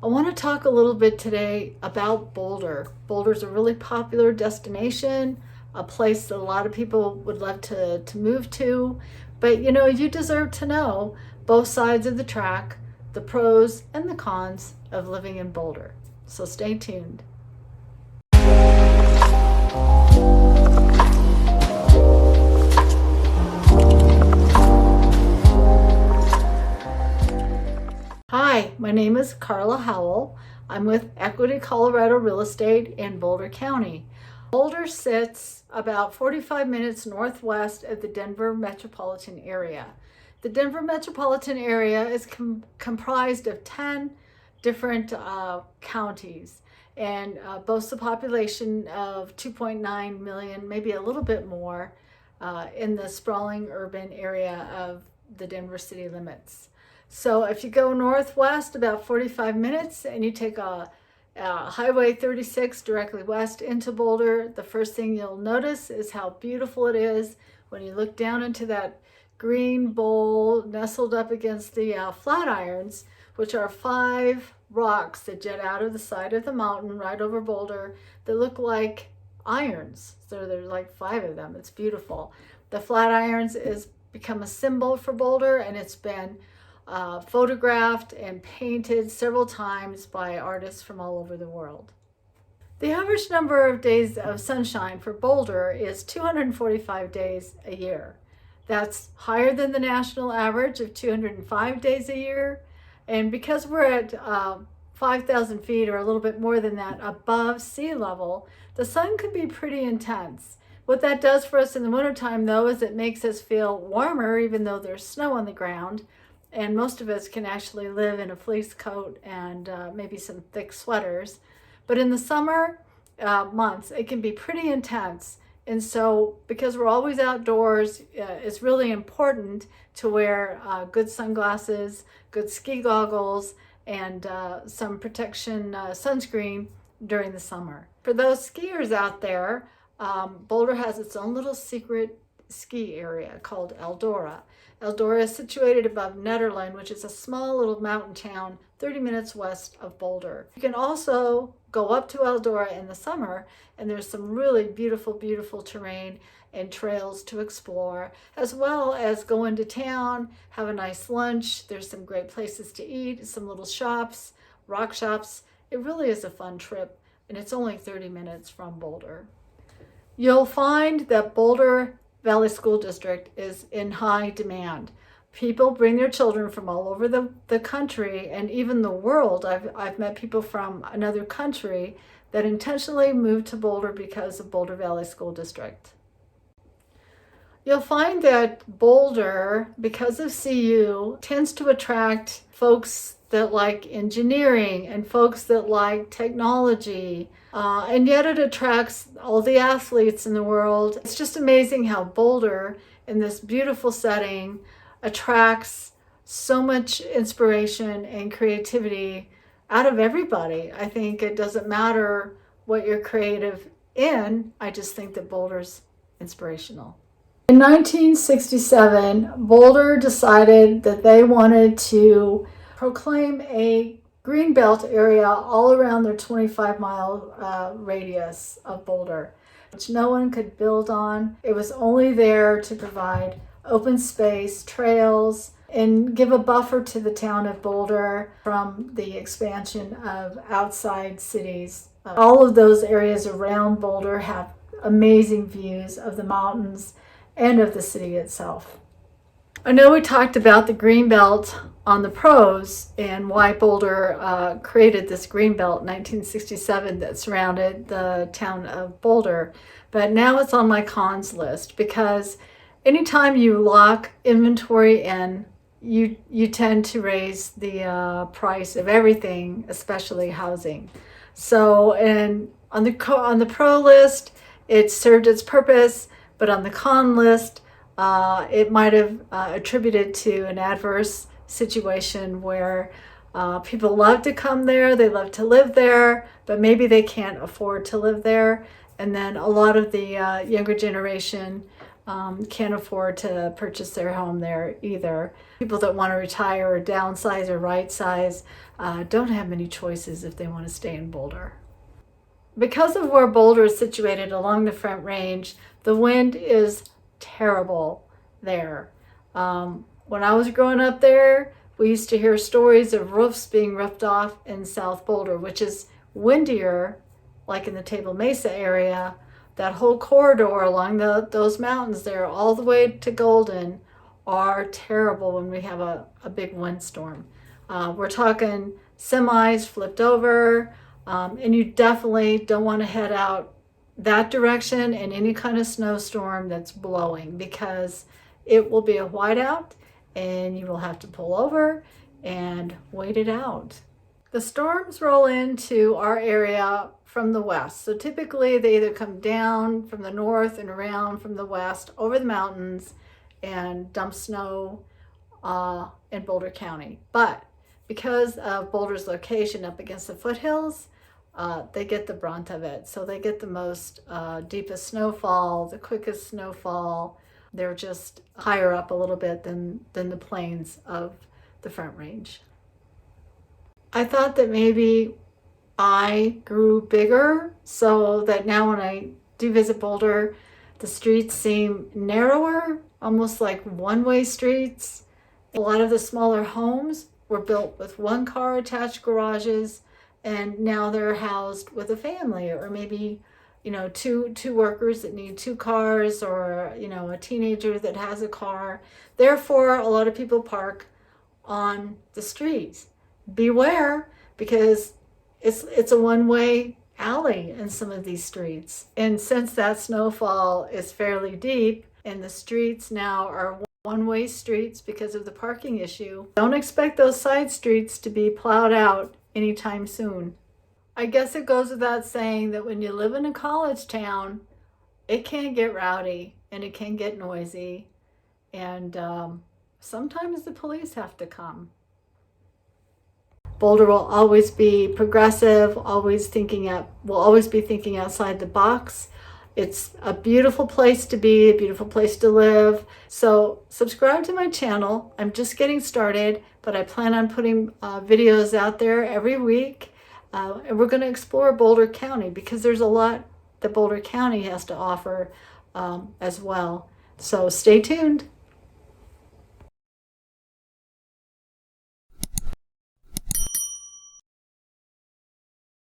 I want to talk a little bit today about Boulder. Boulder's a really popular destination, a place that a lot of people would love to move to. But you deserve to know both sides of the track, the pros and the cons of living in Boulder. So stay tuned. Hi, my name is Carla Howell. I'm with Equity Colorado Real Estate in Boulder County. Boulder sits about 45 minutes northwest of the Denver metropolitan area. The Denver metropolitan area is comprised of 10 different counties and boasts a population of 2.9 million, maybe a little bit more, in the sprawling urban area of the Denver city limits. So if you go northwest about 45 minutes and you take a Highway 36 directly west into Boulder, the first thing you'll notice is how beautiful it is when you look down into that green bowl nestled up against the Flatirons, which are 5 rocks that jet out of the side of the mountain right over Boulder that look like irons. So there's like 5 of them. It's beautiful. The Flatirons is become a symbol for Boulder, and it's been photographed and painted several times by artists from all over the world. The average number of days of sunshine for Boulder is 245 days a year. That's higher than the national average of 205 days a year. And because we're at 5,000 feet or a little bit more than that above sea level, the sun can be pretty intense. What that does for us in the wintertime, though, is it makes us feel warmer even though there's snow on the ground. And most of us can actually live in a fleece coat and maybe some thick sweaters. But in the summer months, it can be pretty intense. And so because we're always outdoors, it's really important to wear good sunglasses, good ski goggles, and some protection sunscreen during the summer. For those skiers out there, Boulder has its own little secret ski area called Eldora. Eldora is situated above Nederland, which is a small little mountain town 30 minutes west of Boulder. You can also go up to Eldora in the summer, and there's some really beautiful, beautiful terrain and trails to explore, as well as go into town, have a nice lunch. There's some great places to eat, some little shops, rock shops. It really is a fun trip, and it's only 30 minutes from Boulder. You'll find that Boulder Valley School District is in high demand. People bring their children from all over the country and even the world. I've met people from another country that intentionally moved to Boulder because of Boulder Valley School District. You'll find that Boulder, because of CU, tends to attract folks that like engineering and folks that like technology, and yet it attracts all the athletes in the world. It's just amazing how Boulder, in this beautiful setting, attracts so much inspiration and creativity out of everybody. I think it doesn't matter what you're creative in. I just think that Boulder's inspirational. In 1967, Boulder decided that they wanted to proclaim a Greenbelt area all around their 25-mile radius of Boulder, which no one could build on. It was only there to provide open space, trails, and give a buffer to the town of Boulder from the expansion of outside cities. All of those areas around Boulder have amazing views of the mountains and of the city itself. I know we talked about the Greenbelt on the pros and why Boulder created this Greenbelt in 1967 that surrounded the town of Boulder, but now it's on my cons list because anytime you lock inventory in, you tend to raise the price of everything, especially housing. So, and on the pro list, it served its purpose, but on the con list, it might have attributed to an adverse situation where people love to come there, they love to live there, but maybe they can't afford to live there. And then a lot of the younger generation can't afford to purchase their home there either. People that want to retire or downsize or right size don't have many choices if they want to stay in Boulder. Because of where Boulder is situated along the Front Range, the wind is terrible there. When I was growing up there, we used to hear stories of roofs being ripped off in South Boulder, which is windier, like in the Table Mesa area. That whole corridor along those mountains there, all the way to Golden, are terrible when we have a big windstorm. We're talking semis flipped over, and you definitely don't want to head out that direction in any kind of snowstorm that's blowing, because it will be a whiteout and you will have to pull over and wait it out. The storms roll into our area from the west. So typically they either come down from the north and around from the west over the mountains and dump snow in Boulder County. But because of Boulder's location up against the foothills, they get the brunt of it. So they get the most deepest snowfall, the quickest snowfall. They're just higher up a little bit than the plains of the Front Range. I thought that maybe I grew bigger so that now when I do visit Boulder, the streets seem narrower, almost like one-way streets. A lot of the smaller homes were built with one-car attached garages, and now they're housed with a family, or maybe, two workers that need two cars, or, a teenager that has a car. Therefore, a lot of people park on the streets. Beware, because it's a one-way alley in some of these streets. And since that snowfall is fairly deep and the streets now are one-way streets because of the parking issue, don't expect those side streets to be plowed out anytime soon. I guess it goes without saying that when you live in a college town, it can get rowdy and it can get noisy, and sometimes the police have to come. Boulder will always be progressive, will always be thinking outside the box. It's a beautiful place to be, a beautiful place to live. So subscribe to my channel. I'm just getting started, but I plan on putting videos out there every week. And we're going to explore Boulder County, because there's a lot that Boulder County has to offer as well. So stay tuned.